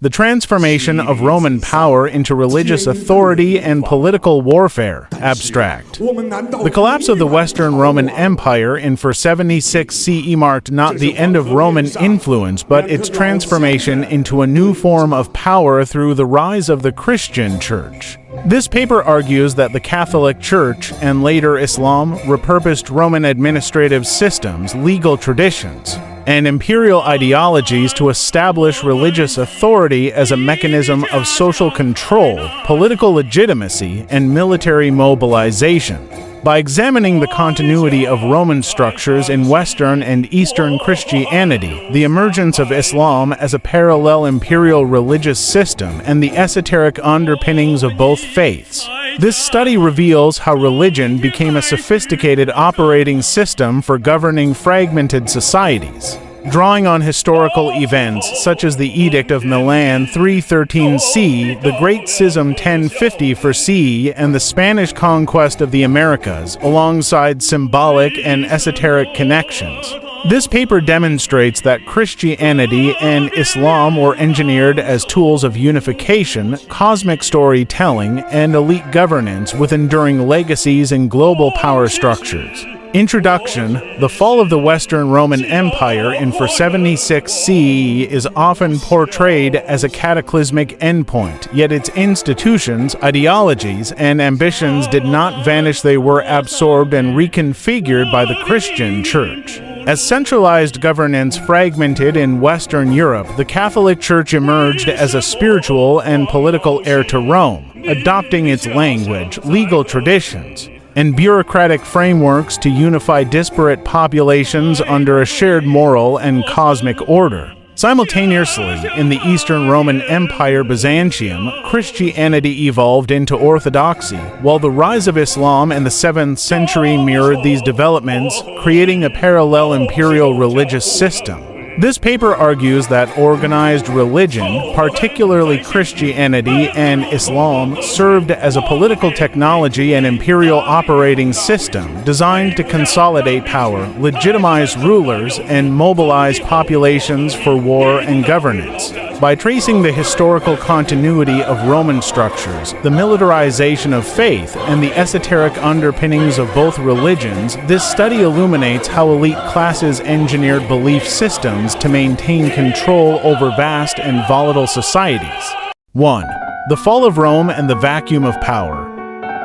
the transformation of Roman power into religious authority and political warfare, abstract. The collapse of the Western Roman Empire in 476 CE marked not the end of Roman influence, but its transformation into a new form of power through the rise of the Christian Church. This paper argues that the Catholic Church, and later Islam, repurposed Roman administrative systems, legal traditions, and imperial ideologies to establish religious authority as a mechanism of social control, political legitimacy, and military mobilization. By examining the continuity of Roman structures in Western and Eastern Christianity, the emergence of Islam as a parallel imperial-religious system, and the esoteric underpinnings of both faiths, this study reveals how religion became a sophisticated operating system for governing fragmented societies. Drawing on historical events such as the Edict of Milan 313 C, the Great Schism 1054 CE, and the Spanish conquest of the Americas, alongside symbolic and esoteric connections. This paper demonstrates that Christianity and Islam were engineered as tools of unification, cosmic storytelling, and elite governance with enduring legacies and global power structures. Introduction: the fall of the Western Roman Empire in 476 CE is often portrayed as a cataclysmic endpoint, yet its institutions, ideologies, and ambitions did not vanish. They were absorbed and reconfigured by the Christian Church. As centralized governance fragmented in Western Europe, the Catholic Church emerged as a spiritual and political heir to Rome, adopting its language, legal traditions, and bureaucratic frameworks to unify disparate populations under a shared moral and cosmic order. Simultaneously, in the Eastern Roman Empire Byzantium, Christianity evolved into orthodoxy, while the rise of Islam in the 7th century mirrored these developments, creating a parallel imperial-religious system. This paper argues that organized religion, particularly Christianity and Islam, served as a political technology and imperial operating system designed to consolidate power, legitimize rulers, and mobilize populations for war and governance. By tracing the historical continuity of Roman structures, the militarization of faith, and the esoteric underpinnings of both religions, this study illuminates how elite classes engineered belief systems to maintain control over vast and volatile societies. 1. The fall of Rome and the vacuum of power.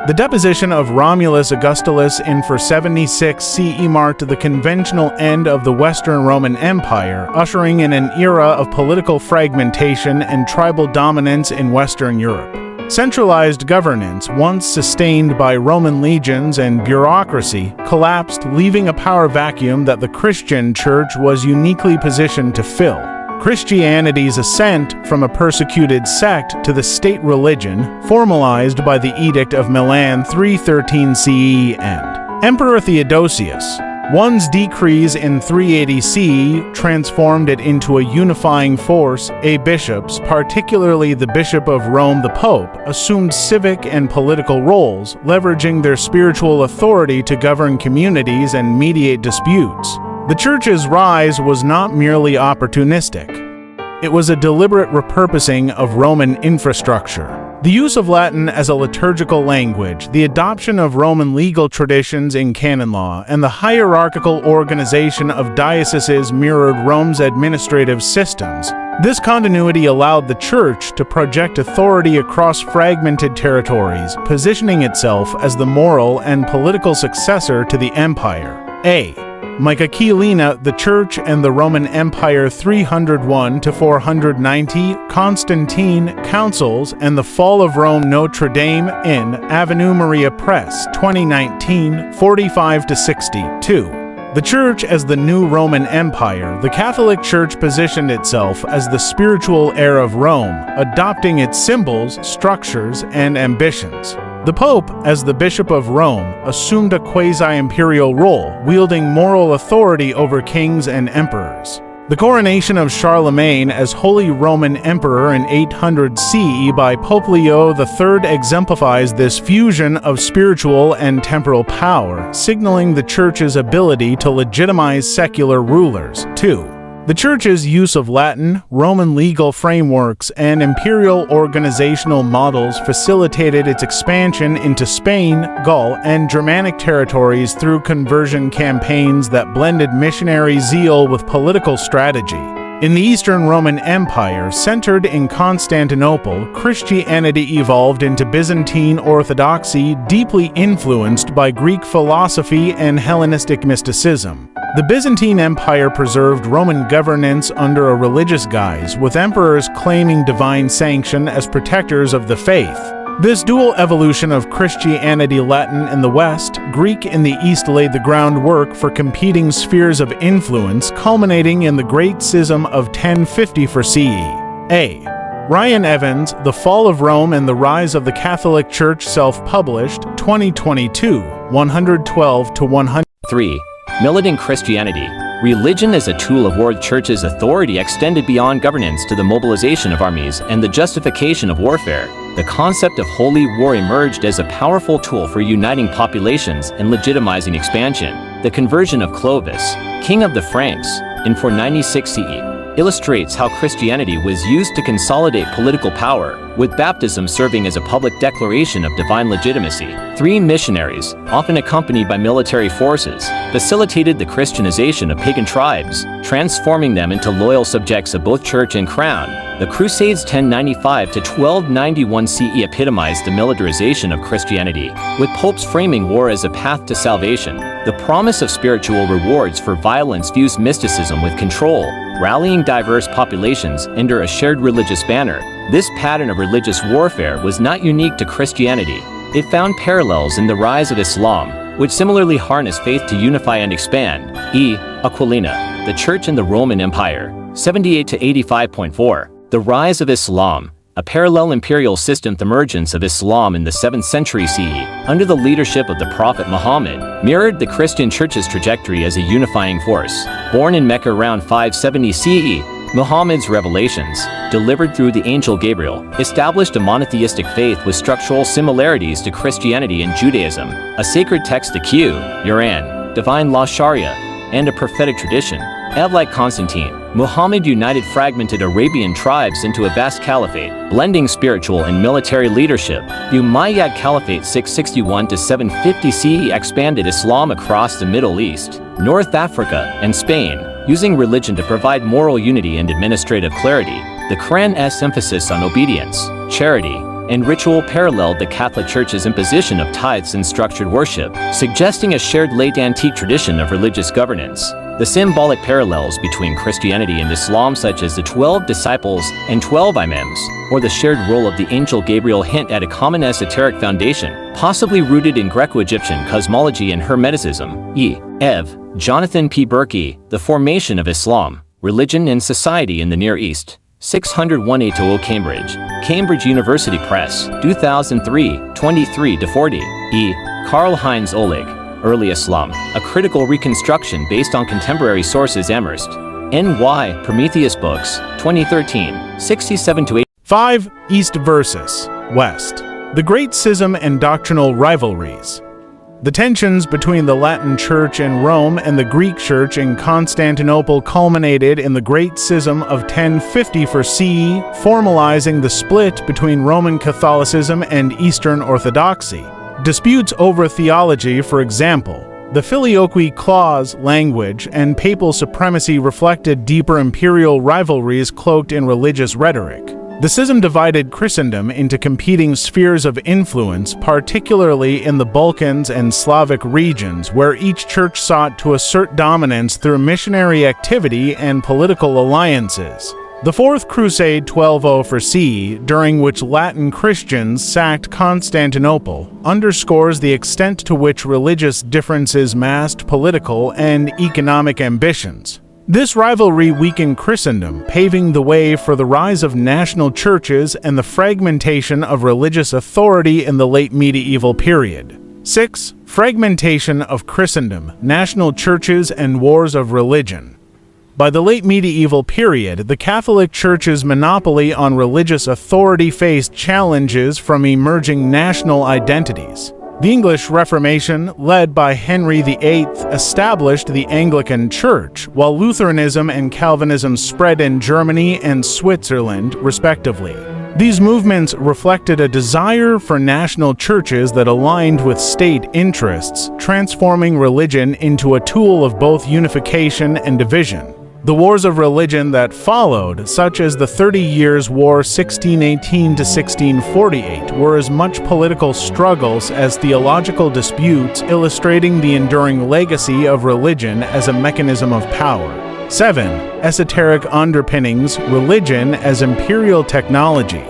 The deposition of Romulus Augustulus in 476 CE marked the conventional end of the Western Roman Empire, ushering in an era of political fragmentation and tribal dominance in Western Europe. Centralized governance, once sustained by Roman legions and bureaucracy, collapsed, leaving a power vacuum that the Christian Church was uniquely positioned to fill. Christianity's ascent from a persecuted sect to the state religion, formalized by the Edict of Milan 313 CE, and Emperor Theodosius I's decrees in 380 CE transformed it into a unifying force. Bishops, particularly the Bishop of Rome, the Pope, assumed civic and political roles, leveraging their spiritual authority to govern communities and mediate disputes. The Church's rise was not merely opportunistic. It was a deliberate repurposing of Roman infrastructure. The use of Latin as a liturgical language, the adoption of Roman legal traditions in canon law, and the hierarchical organization of dioceses mirrored Rome's administrative systems. This continuity allowed the Church to project authority across fragmented territories, positioning itself as the moral and political successor to the empire. Michaelina, the Church and the Roman Empire 301–490, Constantine, Councils, and the Fall of Rome. Notre Dame in Avenue Maria Press, 2019, 45–62. The Church as the new Roman Empire. The Catholic Church positioned itself as the spiritual heir of Rome, adopting its symbols, structures, and ambitions. The Pope, as the Bishop of Rome, assumed a quasi-imperial role, wielding moral authority over kings and emperors. The coronation of Charlemagne as Holy Roman Emperor in 800 CE by Pope Leo III exemplifies this fusion of spiritual and temporal power, signaling the Church's ability to legitimize secular rulers. 2. The Church's use of Latin, Roman legal frameworks, and imperial organizational models facilitated its expansion into Spain, Gaul, and Germanic territories through conversion campaigns that blended missionary zeal with political strategy. In the Eastern Roman Empire, centered in Constantinople, Christianity evolved into Byzantine orthodoxy, deeply influenced by Greek philosophy and Hellenistic mysticism. The Byzantine Empire preserved Roman governance under a religious guise, with emperors claiming divine sanction as protectors of the faith. This dual evolution of Christianity, Latin in the West, Greek in the East, laid the groundwork for competing spheres of influence, culminating in the Great Schism of 1050 for CE. A. Ryan Evans, The Fall of Rome and the Rise of the Catholic Church, self-published, 2022, 112-100. 3. Militant Christianity. Religion as a tool of world church's authority extended beyond governance to the mobilization of armies and the justification of warfare. The concept of holy war emerged as a powerful tool for uniting populations and legitimizing expansion. The conversion of Clovis, king of the Franks, in 496 CE, illustrates how Christianity was used to consolidate political power, with baptism serving as a public declaration of divine legitimacy. 3 missionaries, often accompanied by military forces, facilitated the Christianization of pagan tribes, transforming them into loyal subjects of both church and crown. The Crusades 1095 to 1291 CE epitomized the militarization of Christianity, with popes framing war as a path to salvation. The promise of spiritual rewards for violence fused mysticism with control, rallying diverse populations under a shared religious banner. This pattern of religious warfare was not unique to Christianity. It found parallels in the rise of Islam, which similarly harnessed faith to unify and expand. E. Aquilina, The Church in the Roman Empire, 78 to 85.4. The rise of Islam, a parallel imperial system. The emergence of Islam in the 7th century CE, under the leadership of the Prophet Muhammad, mirrored the Christian Church's trajectory as a unifying force. Born in Mecca around 570 CE, Muhammad's revelations, delivered through the angel Gabriel, established a monotheistic faith with structural similarities to Christianity and Judaism, a sacred text, the Quran, divine law Sharia, and a prophetic tradition. Like Constantine, Muhammad united fragmented Arabian tribes into a vast caliphate, blending spiritual and military leadership. The Umayyad Caliphate 661 to 750 CE expanded Islam across the Middle East, North Africa, and Spain, using religion to provide moral unity and administrative clarity. The Quran's emphasis on obedience, charity, and ritual paralleled the Catholic Church's imposition of tithes and structured worship, suggesting a shared late antique tradition of religious governance. The symbolic parallels between Christianity and Islam, such as the 12 disciples and 12 imams, or the shared role of the angel Gabriel, hint at a common esoteric foundation, possibly rooted in Greco-Egyptian cosmology and Hermeticism. Ev. Jonathan P. Berkey, The Formation of Islam, Religion and Society in the Near East, 601 Cambridge, Cambridge University Press, 2003, 23-40. E. Karl-Heinz Ohlig, Early Islam, A Critical Reconstruction Based on Contemporary Sources, Amherst, N.Y. Prometheus Books, 2013, 67-8. 5. East versus West. The Great Schism and Doctrinal Rivalries. The tensions between the Latin Church in Rome and the Greek Church in Constantinople culminated in the Great Schism of 1050 for CE, formalizing the split between Roman Catholicism and Eastern Orthodoxy. Disputes over theology, for example, the Filioque clause language and papal supremacy, reflected deeper imperial rivalries cloaked in religious rhetoric. The schism divided Christendom into competing spheres of influence, particularly in the Balkans and Slavic regions, where each church sought to assert dominance through missionary activity and political alliances. The Fourth Crusade 1200 for CE, during which Latin Christians sacked Constantinople, underscores the extent to which religious differences masked political and economic ambitions. This rivalry weakened Christendom, paving the way for the rise of national churches and the fragmentation of religious authority in the late medieval period. 6. Fragmentation of Christendom, national churches, and wars of religion. By the late medieval period, the Catholic Church's monopoly on religious authority faced challenges from emerging national identities. The English Reformation, led by Henry VIII, established the Anglican Church, while Lutheranism and Calvinism spread in Germany and Switzerland, respectively. These movements reflected a desire for national churches that aligned with state interests, transforming religion into a tool of both unification and division. The wars of religion that followed, such as the 30 Years' War 1618 to 1648, were as much political struggles as theological disputes, illustrating the enduring legacy of religion as a mechanism of power. 7. Esoteric underpinnings, religion as imperial technology.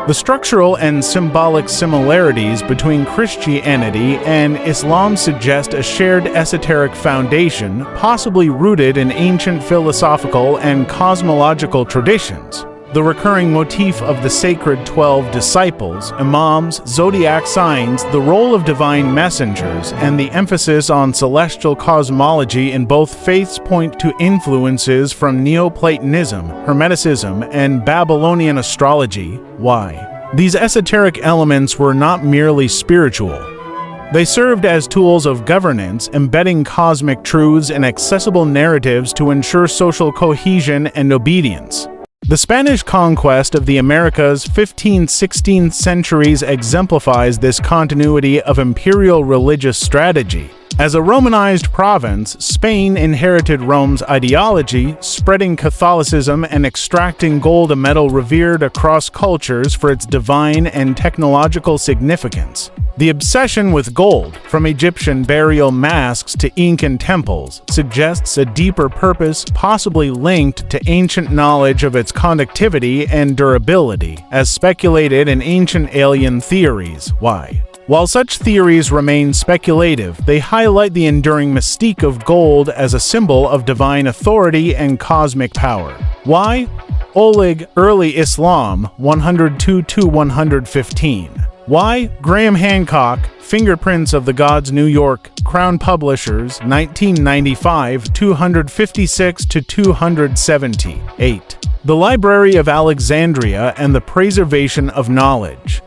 The structural and symbolic similarities between Christianity and Islam suggest a shared esoteric foundation, possibly rooted in ancient philosophical and cosmological traditions. The recurring motif of the sacred 12 disciples, imams, zodiac signs, the role of divine messengers, and the emphasis on celestial cosmology in both faiths point to influences from Neoplatonism, Hermeticism, and Babylonian astrology. Why? These esoteric elements were not merely spiritual. They served as tools of governance, embedding cosmic truths in accessible narratives to ensure social cohesion and obedience. The Spanish conquest of the Americas 15th–16th centuries exemplifies this continuity of imperial-religious strategy. As a Romanized province, Spain inherited Rome's ideology, spreading Catholicism and extracting gold, a metal revered across cultures for its divine and technological significance. The obsession with gold, from Egyptian burial masks to Incan temples, suggests a deeper purpose, possibly linked to ancient knowledge of its conductivity and durability, as speculated in ancient alien theories. Why? While such theories remain speculative, they highlight the enduring mystique of gold as a symbol of divine authority and cosmic power. Why? Olig, Early Islam, 102–115. Why? Graham Hancock, Fingerprints of the Gods, New York, Crown Publishers, 1995, 256–278. The Library of Alexandria and the Preservation of Knowledge.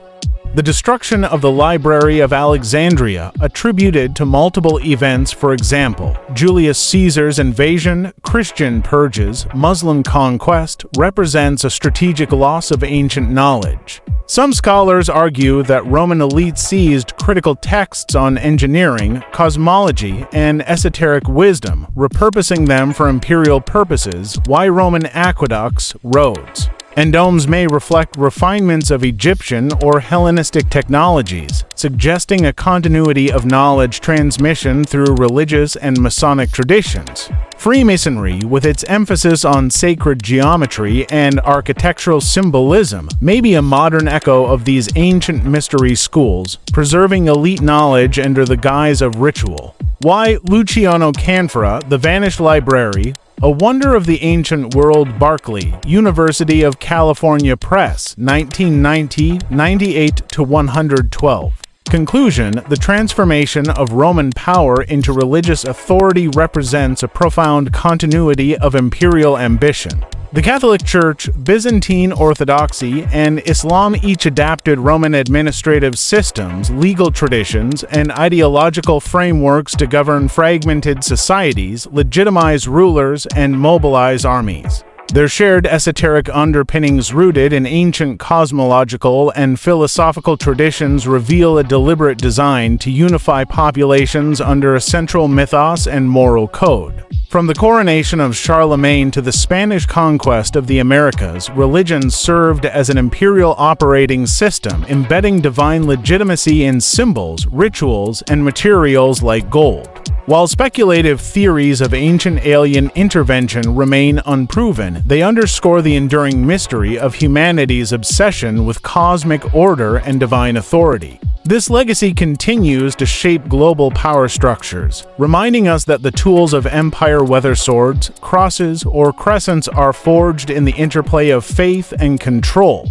The destruction of the Library of Alexandria, attributed to multiple events, for example, Julius Caesar's invasion, Christian purges, Muslim conquest, represents a strategic loss of ancient knowledge. Some scholars argue that Roman elites seized critical texts on engineering, cosmology, and esoteric wisdom, repurposing them for imperial purposes. Why Roman aqueducts, roads, and domes may reflect refinements of Egyptian or Hellenistic technologies, suggesting a continuity of knowledge transmission through religious and Masonic traditions. Freemasonry, with its emphasis on sacred geometry and architectural symbolism, may be a modern echo of these ancient mystery schools, preserving elite knowledge under the guise of ritual. Why Luciano Canfora, The Vanished Library, A Wonder of the Ancient World, Berkeley, University of California Press, 1990, 98–112. Conclusion: the transformation of Roman power into religious authority represents a profound continuity of imperial ambition. The Catholic Church, Byzantine Orthodoxy, and Islam each adapted Roman administrative systems, legal traditions, and ideological frameworks to govern fragmented societies, legitimize rulers, and mobilize armies. Their shared esoteric underpinnings, rooted in ancient cosmological and philosophical traditions, reveal a deliberate design to unify populations under a central mythos and moral code. From the coronation of Charlemagne to the Spanish conquest of the Americas, religion served as an imperial operating system, embedding divine legitimacy in symbols, rituals, and materials like gold. While speculative theories of ancient alien intervention remain unproven, they underscore the enduring mystery of humanity's obsession with cosmic order and divine authority. This legacy continues to shape global power structures, reminding us that the tools of empire, whether swords, crosses, or crescents, are forged in the interplay of faith and control.